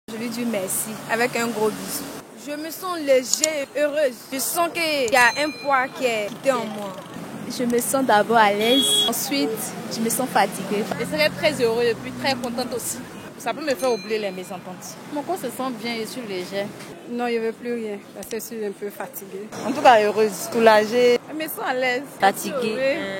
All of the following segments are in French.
Je lui dis merci avec un gros bisou. Je me sens légère et heureuse. Je sens qu'il y a un poids qui est en moi. Je me sens d'abord à l'aise. Ensuite, je me sens fatiguée. Je serais très heureuse et puis très contente aussi. Ça peut me faire oublier les mésententes. Mon corps se sent bien, je suis légère. Non, je ne veux plus rien parce que je suis un peu fatiguée. En tout cas, heureuse, soulagée. Je me sens à l'aise. Fatiguée.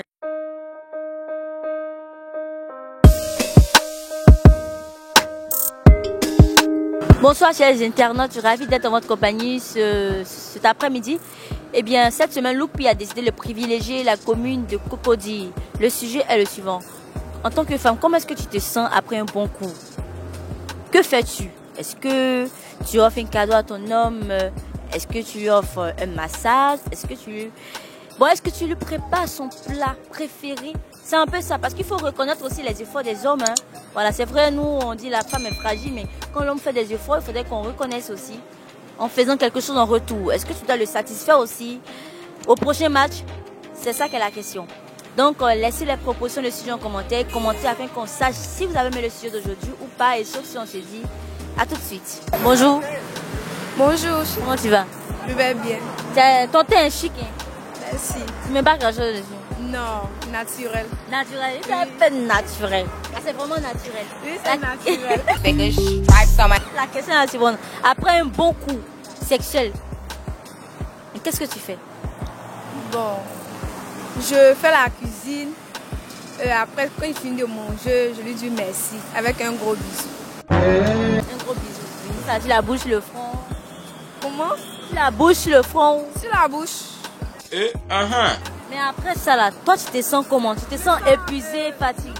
Bonsoir chers internautes, je suis ravie d'être en votre compagnie cet après-midi. Eh bien, cette semaine, Loupi a décidé de privilégier la commune de Cocody. Le sujet est le suivant. En tant que femme, comment est-ce que tu te sens après un bon coup? Que fais-tu? Est-ce que tu offres un cadeau à ton homme? Est-ce que tu lui offres un massage? Est-ce que tu lui prépares son plat préféré? C'est un peu ça, parce qu'il faut reconnaître aussi les efforts des hommes. Hein. Voilà, c'est vrai, nous, on dit la femme est fragile, mais quand l'homme fait des efforts, il faudrait qu'on reconnaisse aussi en faisant quelque chose en retour. Est-ce que tu dois le satisfaire aussi au prochain match? C'est ça qu'est la question. Donc, laissez les propositions de sujet en commentaire, commentez afin qu'on sache si vous avez aimé le sujet d'aujourd'hui ou pas. Et sauf si on se dit à tout de suite. Bonjour. Bonjour. Comment tu vas? Je vais bien. Ton teint est chic. Hein? Merci. Tu mets pas grand-chose dessus? Non, naturel. Naturel, c'est un peu naturel. C'est vraiment naturel. Oui, c'est naturel. La question est la suivante. Après un bon coup sexuel, qu'est-ce que tu fais? Bon, je fais la cuisine. Après, quand il finit de manger, je lui dis merci avec un gros bisou. Un gros bisou. Ça dit la bouche, le front. Comment? La bouche, le front. Sur la bouche. Mais après ça là, toi tu te sens comment? Tu te sens épuisée, fatiguée?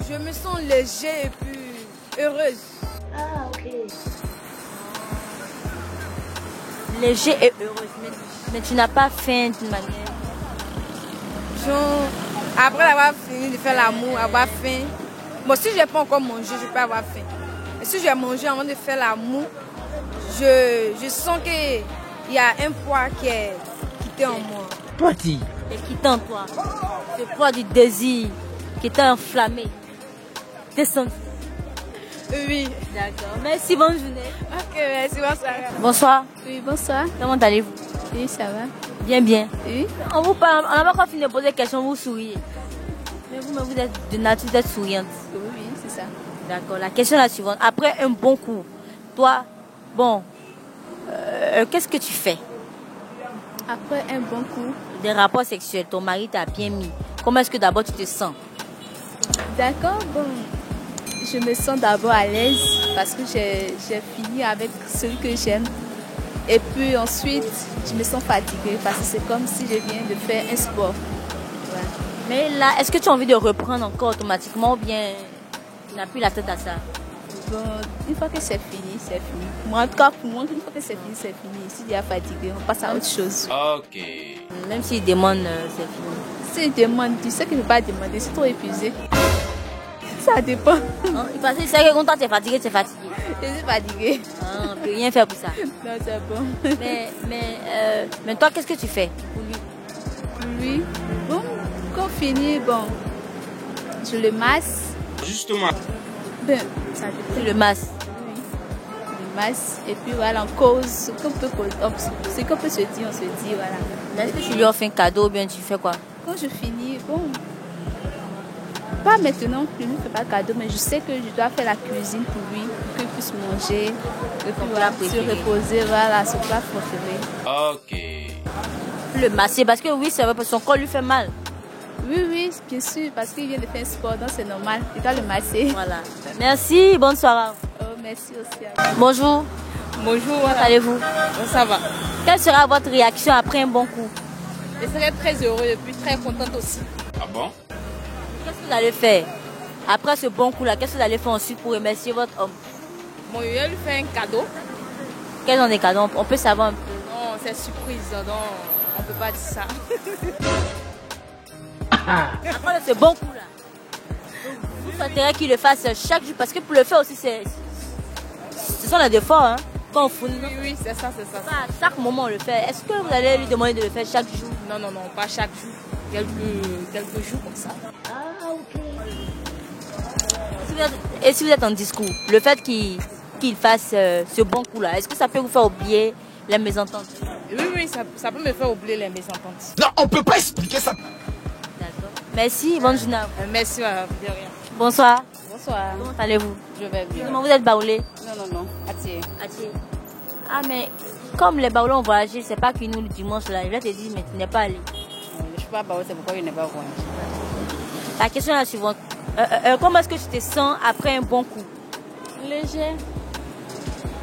Je me sens légère et puis heureuse. Ah ok. Léger et heureuse, mais tu n'as pas faim d'une manière. Après avoir fini de faire l'amour, avoir faim. Bon, si je n'ai pas encore mangé, je peux avoir faim. Et si j'ai mangé avant de faire l'amour, je sens qu'il y a un poids qui est en moi. Et qui est en toi. Ce poids du désir qui t'a enflammé. Descendu. Oui. D'accord. Merci, bonne journée. Ok, merci, bonsoir. Bonsoir. Oui, bonsoir. Comment allez-vous? Oui, ça va. Bien, bien. Oui. On vous parle, on n'a pas encore fini de poser des questions, vous souriez. Mais vous êtes de nature d'être souriante. Oui, oui, c'est ça. D'accord. La question est la suivante. Après un bon coup, toi, bon, qu'est-ce que tu fais? Après un bon coup. Des rapports sexuels, ton mari t'a bien mis. Comment est-ce que d'abord tu te sens? D'accord, bon. Je me sens d'abord à l'aise parce que j'ai fini avec celui que j'aime. Et puis ensuite, je me sens fatiguée parce que c'est comme si je viens de faire un sport. Voilà. Mais là, est-ce que tu as envie de reprendre encore automatiquement ou bien tu n'as plus la tête à ça? Bon, une fois que c'est fini, c'est fini. Moi, en tout cas, pour moi, une fois que c'est fini, c'est fini. Si tu es fatigué, on passe à autre chose. Ok. Même s'il demande, c'est fini. S'il demande, tu sais qu'il ne peut pas demander, c'est trop épuisé. Ça dépend. Parce que c'est que quand toi tu es fatigué, tu es fatigué. Je suis fatiguée. Ah, on ne peut rien faire pour ça. Non, c'est bon. Mais toi, qu'est-ce que tu fais pour lui? Pour lui, bon, quand on finit, bon, je le masse. Justement. Ben, ça dépend. Tu le masses. Oui. Je le masse. Et puis voilà, on cause. Ce qu'on peut se dire, on se dit, voilà. Est-ce que tu lui offres un cadeau ou bien tu fais quoi? Quand je finis, bon, pas maintenant, je ne fais pas de cadeau, mais je sais que je dois faire la cuisine pour lui, pour qu'il puisse manger, et puis voilà, se reposer, voilà, son plat préféré. Ok. Le masser, parce que oui, c'est vrai, parce que son corps lui fait mal. Oui, oui, bien sûr, parce qu'il vient de faire un sport, donc c'est normal, je dois le masser. Voilà. Merci, bonne soirée. Oh, merci aussi à vous. Bonjour, Bonjour, comment allez-vous? ça va. Quelle sera votre réaction après un bon coup? Je serais très heureuse et puis très contente aussi. Ah bon? Qu'est-ce que vous allez faire? Après ce bon coup-là, qu'est-ce que vous allez faire ensuite pour remercier votre homme? Bon, je vais lui faire un cadeau. Quels sont les cadeaux? On peut savoir un peu. Non, c'est surprise, donc on ne peut pas dire ça. Après ce bon coup-là, vous souhaiterez qu'il le fasse chaque jour, parce que pour le faire aussi, ce sont les efforts, hein? Quand on fournit. Oui, c'est ça, c'est ça. À chaque moment, on le fait. Est-ce que vous allez lui demander de le faire chaque jour? Non, non, non, pas chaque jour. Quelques jours comme ça. Ah, ok. Et si vous êtes en discours, le fait qu'il qu'il fasse ce bon coup-là? Est-ce que ça peut vous faire oublier les mésententes? Oui, ça peut me faire oublier les mésententes. Non, on peut pas expliquer ça. D'accord. Merci, bonne journée. Merci, de rien. Bonsoir. Bonsoir. Comment allez-vous? Je vais bien. Comment vous êtes baoulé? Non. Attirer. Ah, mais comme les baoulés ont voyagé, c'est pas que nous le dimanche là. Je vais te dire, mais tu n'es pas allé. Je suis pas baoulé, c'est pourquoi je n'ai pas voyagé. La question est la suivante. Comment est-ce que tu te sens après un bon coup? Léger.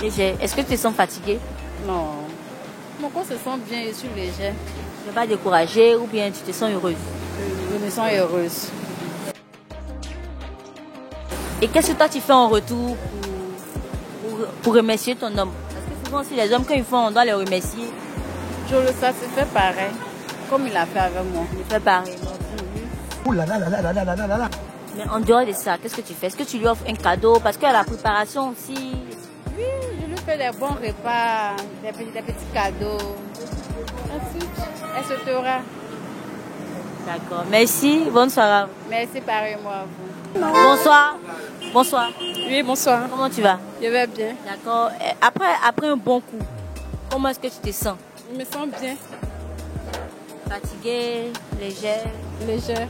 Léger. Est-ce que tu te sens fatigué? Non. Mon corps se sent bien, je suis léger. Tu n'es pas découragée ou bien tu te sens heureuse? Je me sens heureuse. Et qu'est-ce que toi tu fais en retour pour remercier ton homme? Parce que souvent, si les hommes, quand ils font, on doit les remercier. Je le satisfais pareil, comme il a fait avec moi. Il fait pareil. Ouh là là là là là là là là là. Mais en dehors de ça, qu'est-ce que tu fais? Est-ce que tu lui offres un cadeau? Parce qu'à la préparation aussi. Oui, je lui fais des bons repas, des petits cadeaux. Ensuite, elle se fera. D'accord. Merci. Bonne soirée. Merci pareillement à vous. Bonsoir. Bonsoir. Oui, bonsoir. Comment tu vas? Je vais bien. D'accord. Après un bon coup, comment est-ce que tu te sens? Je me sens bien. Fatiguée, légère? Légère.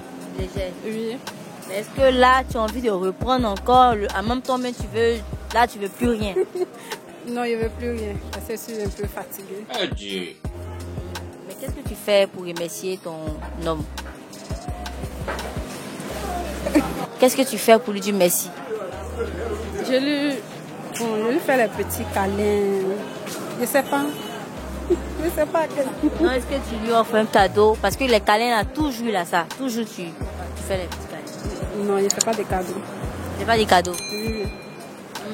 Oui. Mais est-ce que là, tu as envie de reprendre encore en même temps, mais tu veux plus rien? Non, je ne veux plus rien. Parce que je suis un peu fatiguée. Adieu. Mais qu'est-ce que tu fais pour remercier ton homme? Qu'est-ce que tu fais pour lui dire merci? Je lui fais les petits câlins. Je sais pas. Je sais pas. Non, est-ce que tu lui offres un cadeau? Parce que les câlins, là, toujours là, ça. Toujours tu fais les petits câlins. Non, je ne fais pas de cadeaux. C'est pas des cadeaux. Oui.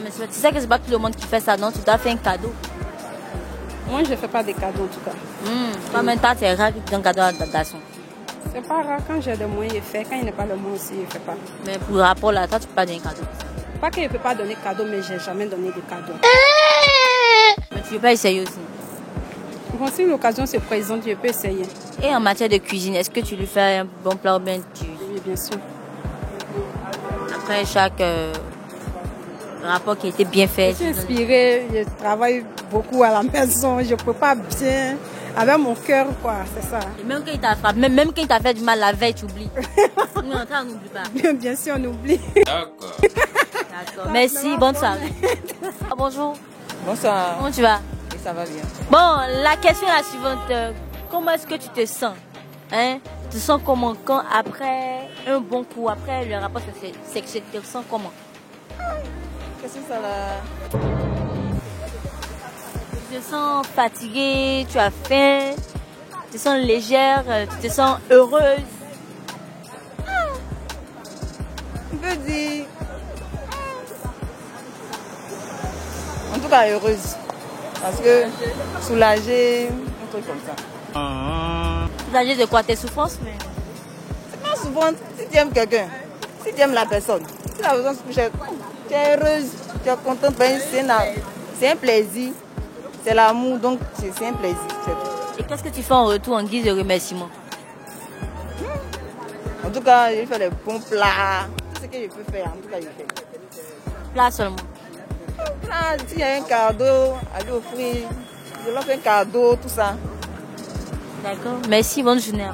Mais tu sais que c'est pas tout le monde qui fait ça, non? Tu dois faire un cadeau. Moi, je ne fais pas de cadeaux en tout cas. Toi, même temps, c'est rare que tu donnes un cadeau à ta garçon. C'est pas rare. Quand j'ai des moyens, je fais. Quand il n'est pas le moyen aussi, je ne fais pas. Mais pour le rapport là, toi, tu peux pas donner un cadeau. Pas que je ne peux pas donner de cadeaux, mais je n'ai jamais donné de cadeaux. Mais tu veux pas essayer aussi? Bon, si l'occasion se présente, je peux essayer. Et en matière de cuisine, est-ce que tu lui fais un bon plat ou bien Oui, bien sûr. après chaque rapport qui a été bien fait? Je suis inspirée, je travaille beaucoup à la maison, je prépare bien, avec mon cœur, quoi, c'est ça. Et même quand il t'a frappé, même quand il t'a fait du mal la veille, tu oublies. Nous, on n'oublie pas. Bien sûr, on oublie. D'accord. D'accord. Merci, bonne soirée. Ah, bonjour. Bonsoir. Comment tu vas? Et ça va bien. Bon, la question est la suivante. Comment est-ce que tu te sens? Hein? Tu te sens comment quand après un bon coup, après le rapport sexuel, tu te sens comment? Qu'est-ce que ça là? Tu te sens fatiguée, tu as faim, tu te sens légère, tu te sens heureuse. On peut dire. En tout cas, heureuse. Parce que soulagée, un truc comme ça. Soulagée de quoi? Tes souffrances? Mais... C'est pas souvent, si tu aimes quelqu'un, si tu aimes la personne, si la personne se couche, tu es heureuse, tu es contente, c'est un plaisir. C'est l'amour, donc c'est un plaisir. Et qu'est-ce que tu fais en retour en guise de remerciement? En tout cas, je fais les bons plats. Tout ce que je peux faire, en tout cas, je fais. Plat seulement. Là, s'il y a un cadeau à lui offrir, je leur fais un cadeau, tout ça. D'accord. Merci, bonne journée.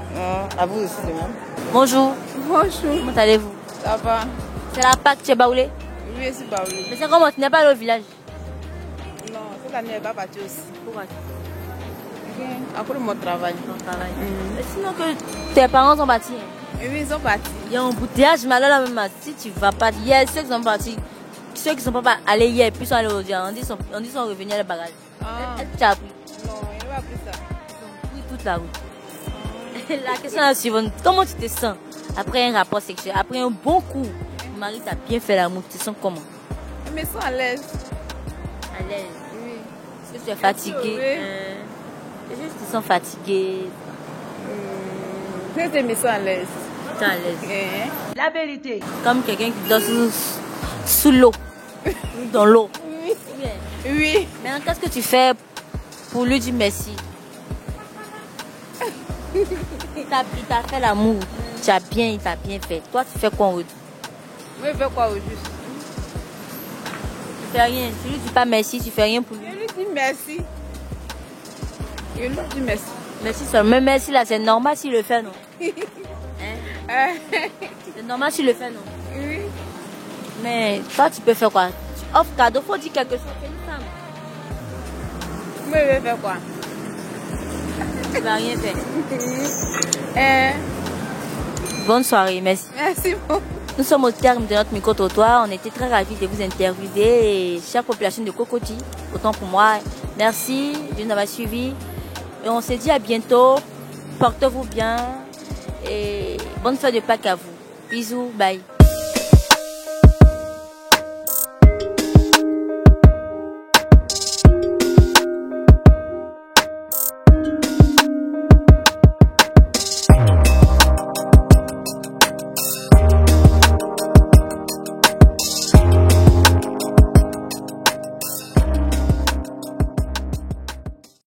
À vous aussi. Hein. Bonjour. Bonjour. Comment allez-vous? Ça va? C'est la Pâque, tu es baoulé? Oui, je suis baoulé. Mais c'est comment? Tu n'es pas allé au village? Non, cette année, elle va partir aussi. Pourquoi? À cause de mon travail. Ton travail. Mais sinon que tes parents sont partis. Oui, ils sont partis. Il y a un embouteillage, mais alors là même, si tu vas pas, hier, ceux qui sont partis, ceux qui ne sont pas allés hier, puis sont allés aujourd'hui, on dit qu'ils sont revenus à la bagage. Est-ce que tu as appris? Non, il n'a pas pris ça. Ils ont pris toute la route. La question est la suivante. Comment tu te sens après un rapport sexuel, après un bon coup? Ton mari t'a bien fait l'amour, tu te sens comment? Je me sens à l'aise. À l'aise. Oui. Est-ce que tu es fatiguée? Est-ce que tu te sens fatiguée? Je me sens à l'aise. Tu es à l'aise. La vérité. Comme quelqu'un qui dort sous l'eau. Dans l'eau. Oui. Oui. Maintenant, qu'est-ce que tu fais pour lui dire merci? Il t'a fait l'amour. Il t'a bien fait. Toi, tu fais quoi en retour? Moi, je fais quoi au juste? Tu fais rien. Tu lui dis pas merci, tu fais rien pour lui. Je lui dis merci. Je lui dis merci. Merci seulement. Mais merci là, c'est normal s'il le fait, non? Hein? C'est normal s'il le fait, non? Oui. Mais toi, tu peux faire quoi? Tu offres cadeau, faut dire quelque chose. C'est une femme. Moi, je vais faire quoi? Tu vas rien faire. Bonne soirée, merci. Merci beaucoup. Nous sommes au terme de notre micro-trottoir. On était très ravis de vous interviewer. Et chère population de Cocody, autant pour moi, merci de nous avoir suivis. Et on se dit à bientôt. Portez-vous bien. Et bonne fête de Pâques à vous. Bisous, bye.